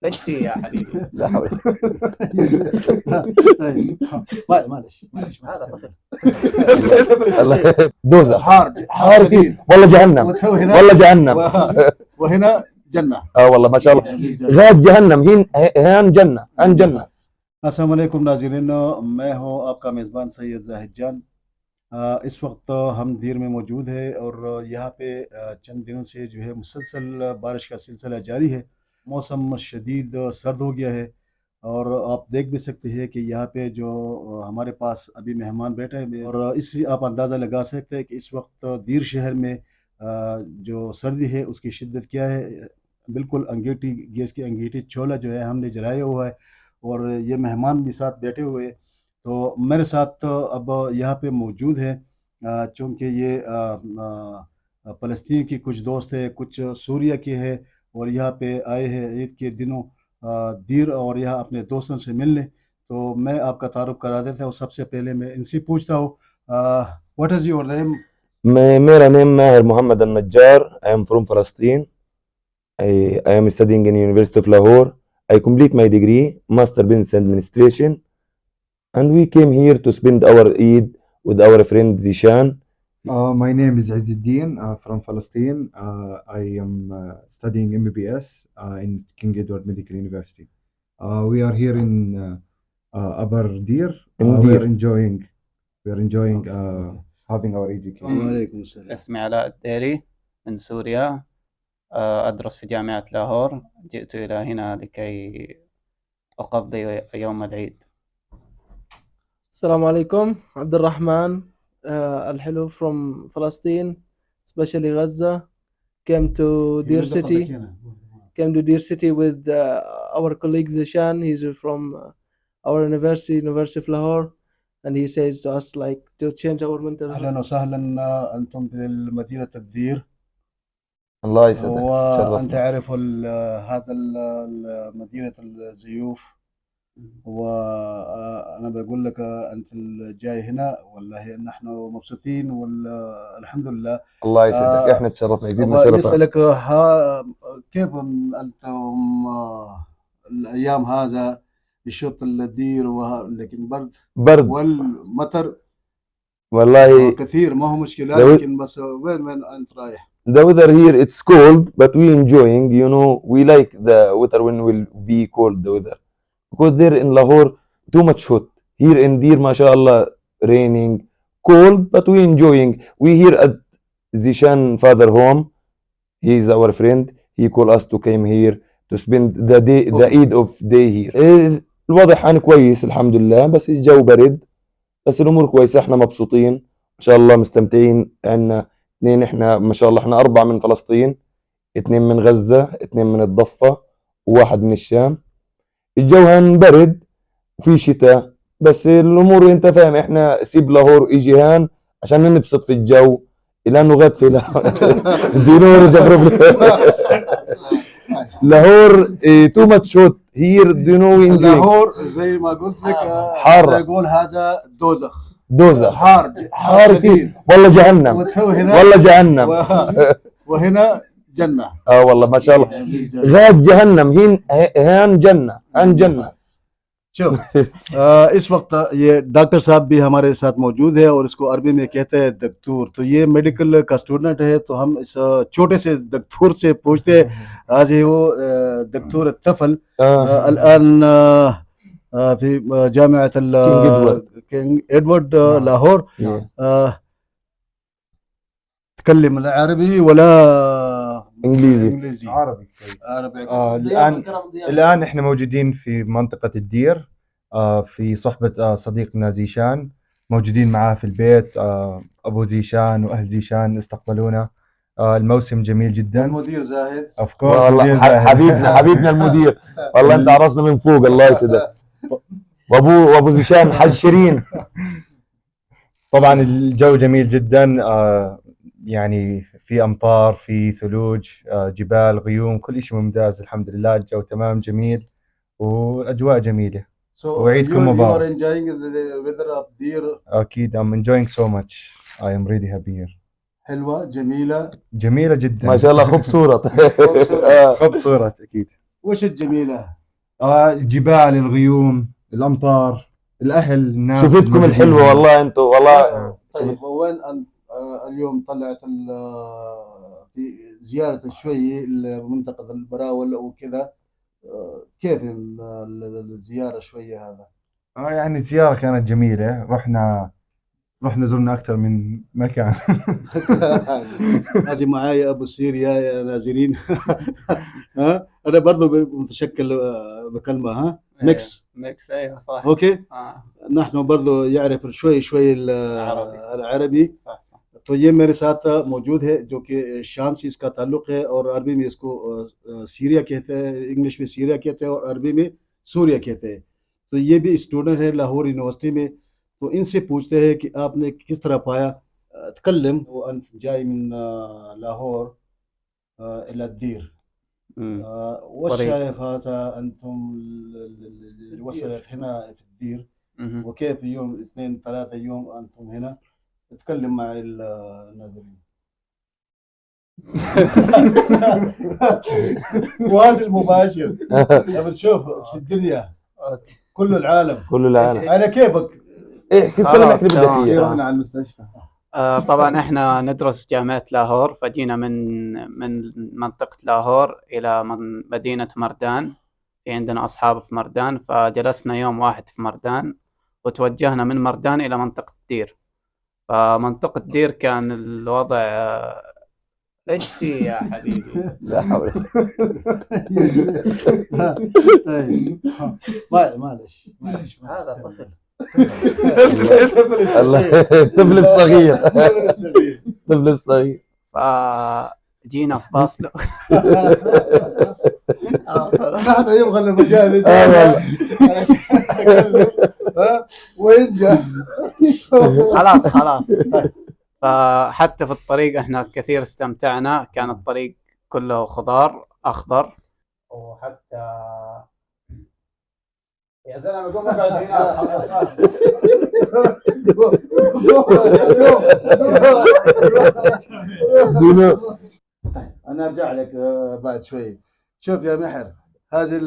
ايش في يا حبيبي؟ لا حول. طيب معلش هذا طفل. الله. دوزخ. حار حار شديد. والله جهنم. وتو هنا والله جهنم. وهنا جنة. والله ما شاء الله. غاد جهنم هين جنة عن جنة. अस्सलाम वालेकुम नाज़रीन, मैं हूं आपका मेज़बान सैयद ज़ाहिद जान। इस वक्त हम दीर में मौजूद है और यहाँ पे चंद दिनों से जो है मुसलसल बारिश का सिलसिला जारी है। मौसम शदीद सर्द हो गया है और आप देख भी सकते हैं कि यहाँ पे जो हमारे पास अभी मेहमान बैठे हैं और इससे आप अंदाज़ा लगा सकते हैं कि इस वक्त दीर शहर में जो सर्दी है उसकी शिद्दत क्या है। बिल्कुल अंगीठी, गैस की अंगीठी चूल्हा जो है हमने जलाया हुआ है और ये मेहमान भी साथ बैठे हुए हैं। तो मेरे साथ अब यहाँ पे मौजूद है चूँकि ये फ़लस्तीन की कुछ दोस्त है, कुछ सूरिया के है और यहाँ पे आए हैं ईद के दिनों दीर और यहाँ अपने दोस्तों से मिलने। तो मैं आपका तारुफ करा देता हूँ। सबसे पहले मैं इनसे पूछता हूँ, व्हाट इज़ योर नेम? मेरा नेम माहिर Mohammad al-Najjar. I am from Palestine. I am studying in University of Lahore. I complete my degree, Master Business Administration, and we came here to spend our Eid with our friend Zishan. My name is Izzuddin from Palestine. I am studying MBBS in King Edward Medical University. We are here in Upper Deer. We are enjoying having our education. वालेकुम अस्सलाम। اسمي علاء الديري من سوريا، أدرس في جامعة لاهور. جئت إلى هنا لكي أقضي يوم العيد. السلام عليكم. عبد الرحمن الحلو from Palestine, especially Gaza. Came to Deer City with our colleague Zishan. He's from our University of Lahore, and he says to us like to change our mental health. أهلا وسهلا، أنتم بمدينة الدير الله يسعدك. وأنت تعرف هذا مدينة الزيوف، وأنا بقول لك أنت جاي هنا والله نحن مبسوطين والحمد لله. الله يسعدك. احنا تشرفنا، يزيدنا شرفا. يسألك كيف أنتم الأيام هذا الشوط الدير لكن برد والمطر والله كثير، ما هو مشكلة، لكن بس وين أنت رايح؟ The weather here it's cold but we enjoying, you know, we like the weather when will be cold the weather, because there in Lahore too much hot. Here in Deer mashallah raining, cold, but we enjoying. We here at Zishan father home, he is our friend, he call us to came here to spend the day, the Eid of day here. الوضع حان كويس الحمد لله، بس الجو برد، بس الامور كويسه، احنا مبسوطين ما شاء الله مستمتعين. عندنا اثنين، احنا ما شاء الله احنا 4 من فلسطين، 2 من غزة، 2 من الضفة، وواحد من الشام. الجو هان برد وفي شتاء، بس الامور انت فاهم، احنا سيب لاهور اجي هان عشان ننبسط في الجو، لانه غاد في دينور لاهور تو ماتش هوت هير دو نو وين. لاهور زي ما قلت لك حارة، يقول هذا دوزخ حار شديد. والله جهنم. والله جهنم. وهنا جنة. والله ما شاء الله. غاد جهنم هان جنة عن جنة. شوف इस वक्त ये डॉक्टर साहब भी हमारे साथ मौजूद है और इसको अरबी में कहते हैं दक्तूर। तो ये मेडिकल का स्टूडेंट है, तो हम इस छोटे से दक्तूर से पूछते हैं आज ही वो दक्तूर الطفل الآن في جامعة كينج إدوارد لاهور. تكلم العربي ولا انجليزي؟ عربي. الآن احنا موجودين في منطقة الدير في صحبة صديقنا زيشان، موجودين معاه في البيت. أبو زيشان وأهل زيشان استقبلونا. الموسم جميل جدا. المدير زاهد of course. حبيبنا المدير، والله انت عرفنا من فوق، الله يسعدك. وابو زيشان حج شيرين. طبعا الجو جميل جدا، يعني في أمطار، في ثلوج، جبال، غيوم، كل شيء ممتاز الحمد لله. الجو تمام جميل والأجواء جميلة. وعيدكم مبارك. أكيد I'm enjoying so much. I am really happy here. حلوة جميلة جميلة جدا ما شاء الله. خب صورة خب صورة أكيد. وش الجميلة؟ الجبال، الغيوم، الامطار، الاهل، الناس شوفتكم الموجودين الحلوه هنا. والله انتم والله. طيب وين أنت اليوم طلعت في زيارة شوي لمنطقة البراول وكذا، كيف الزيارة شوية هذا؟ يعني الزيارة كانت جميلة، رحنا زرنا أكثر من مكان. هذه معايا ابو سيريا يا ناظرين. ها انا برضو متشكل بكلمه ها ميكس ميكس ايوه صح. اوكي हाँ نحن برضو يعرف شوي شوي العربي صح صح. तो ये मेरे साथ मौजूद है जो कि शाम से इसका ताल्लुक है और अरबी में इसको सीरिया कहते हैं, इंग्लिश में सीरिया कहते हैं और अरबी में सूर्या कहते हैं। तो ये भी स्टूडेंट है लाहौर यूनिवर्सिटी में। तो इनसे पूछते हैं कि आपने किस तरह पाया تكلم وأنت جاي من لاهور إلى الدير، وش طريق. شايف هذا أنتم اللي وصلت هنا في الدير مهم. وكيف يوم 2-3 يوم أنتم هنا؟ تكلم مع الناظرين. وهذا المباشر بتشوف في الدنيا أوكي. كل العالم كل العالم على كيفك. ايه كيف خلاص، احكي بدك تمام. اياه. رحنا على المستشفى. طبعا احنا ندرس جامعة لاهور، فجينا من منطقة لاهور إلى مدينة مردان. في عندنا أصحاب في مردان، فجلسنا يوم واحد في مردان وتوجهنا من مردان إلى منطقة دير. فمنطقة دير كان الوضع ايش في يا حبيبي؟ لا حول. طيب معلش هذا طفل. الطفل الصغير. الصغير. الطفل الصغير. فجينا في باص نحن يبغى المجالس علشان نتكلم وين جاء. خلاص. فحتى في الطريق احنا كثير استمتعنا، كان الطريق كله خضار أخضر. وحتى يا زلمة قوم اقعد هنا. أنا أرجع لك بعد شوي. شوف يا محر، هذا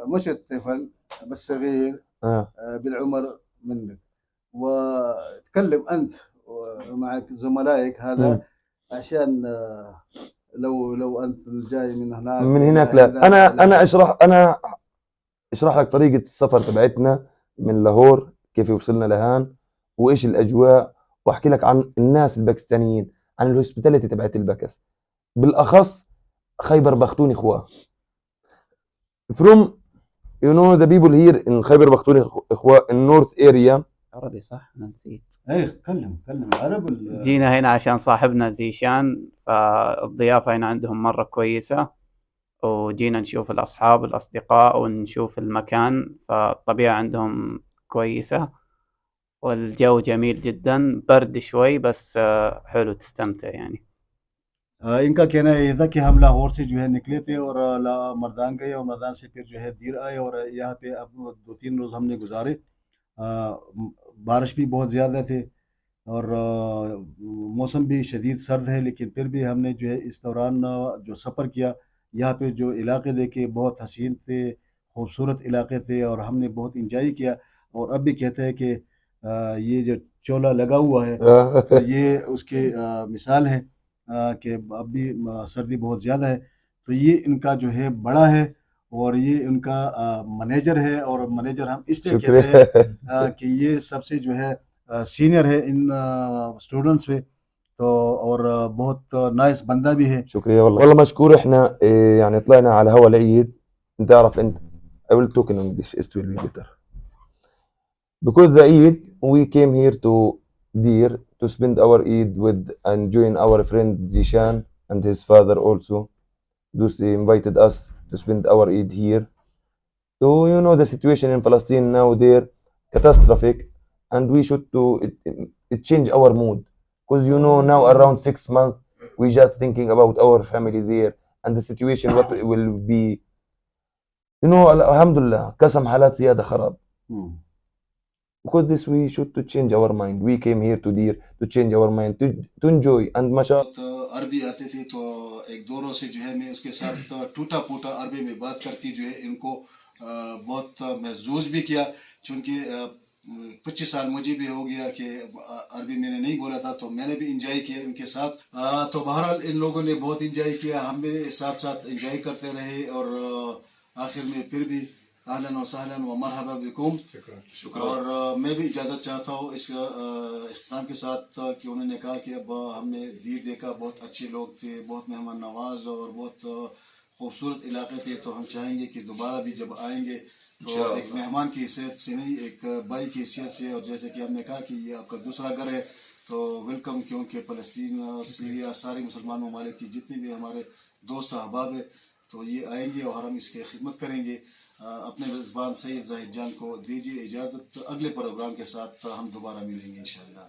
مش الطفل بس صغير بالعمر منك، وتكلم أنت ومعك زملائك هذا عشان لو أنت جاي من هناك لا أنا اشرح لك طريقة السفر تبعتنا من لاهور، كيف وصلنا لهان وايش الاجواء، واحكي لك عن الناس الباكستانيين، عن الهوسبيتاليتي تبعت الباكس، بالاخص خيبر بختوني اخوة. from the people here in خيبر بختوني اخوة in north area. عربي صح؟ أنا نسيت. ايه كلم عربي. جينا هنا عشان صاحبنا زيشان، فالضيافة هنا عندهم مرة كويسة، وجينا نشوف الأصحاب الأصدقاء ونشوف المكان، فالطبيعة عندهم كويسة والجو جميل جدا، برد شوي بس حلو تستمتع يعني. इनका कहना ये था कि हम लाहौर से जो है निकले थे और मर्दान गए और मर्दान से फिर जो है दीर आए और यहाँ पे अब 2-3 रोज़ हमने गुजारे। बारिश भी बहुत ज़्यादा थे और मौसम भी शदीद सर्द है, लेकिन फिर भी हमने जो है इस दौरान जो सफ़र किया, यहाँ पे जो इलाके देखे बहुत हसीन थे, खूबसूरत इलाके थे और हमने बहुत इंजॉय किया। और अब भी कहते हैं कि ये जो चोला लगा हुआ है तो ये उसकी मिसाल है कि अब भी सर्दी बहुत ज़्यादा है। तो ये इनका जो है बड़ा है और ये उनका मैनेजर है, और मैनेजर हम इसलिए कहते हैं कि ये सबसे जो है सीनियर है इन स्टूडेंट्स में, तो और बहुत नाइस बंदा भी है। शुक्रिया والله مشكور. احنا يعني طلعنا على هوا العيد. انت تعرف انت I will talk in English, it will be better because the Eid we came here to Dir to spend our Eid with and join our friend Zishan and his father also. Those invited us to spend our Eid here. So the situation in Palestine now, they're catastrophic, and we should it change our mood, because now around 6 months we just thinking about our family there and the situation what it will be. الحمد لله قسم حالات زيادة خراب. because this we should to change our mind. We came here to Deer to change our mind, to enjoy, and mashallah. तो अरबी आते थे तो एक दो रोज से जो है मैं उसके साथ टूटा फूटा अरबी में बात करके जो है इनको बहुत महसूस भी किया, क्योंकि 25 साल मुझे भी हो गया कि अरबी मैंने नहीं बोला था, तो मैंने भी इंजॉय किया इनके साथ। तो बहरहाल इन लोगों ने बहुत इंजॉय किया, हम भी साथ साथ इंजॉय करते रहे, और आखिर में फिर भी अहलन व सहलन व मरहबा बिकुम। शुक्र। और मैं भी इजाज़त चाहता हूँ इस इख्तिताम के साथ कि उन्होंने कहा कि अब हमने दीर देखा, बहुत अच्छे लोग थे, बहुत मेहमान नवाज और बहुत खूबसूरत इलाके थे, तो हम चाहेंगे कि दोबारा भी जब आएंगे तो एक मेहमान की हैसियत से नहीं, एक भाई की हैसियत से। और जैसे कि हमने कहा कि ये आपका दूसरा घर है, तो वेलकम, क्योंकि फ़लस्तीन, सीरिया, सारे मुसलमान ममालिक की जितने भी हमारे दोस्त अहबाब है तो ये आएंगे और हम इसकी खिदमत करेंगे। अपने मेज़बान सैयद ज़ाहिद जान को दीजिए इजाज़त, अगले प्रोग्राम के साथ हम दोबारा मिलेंगे इंशाअल्लाह।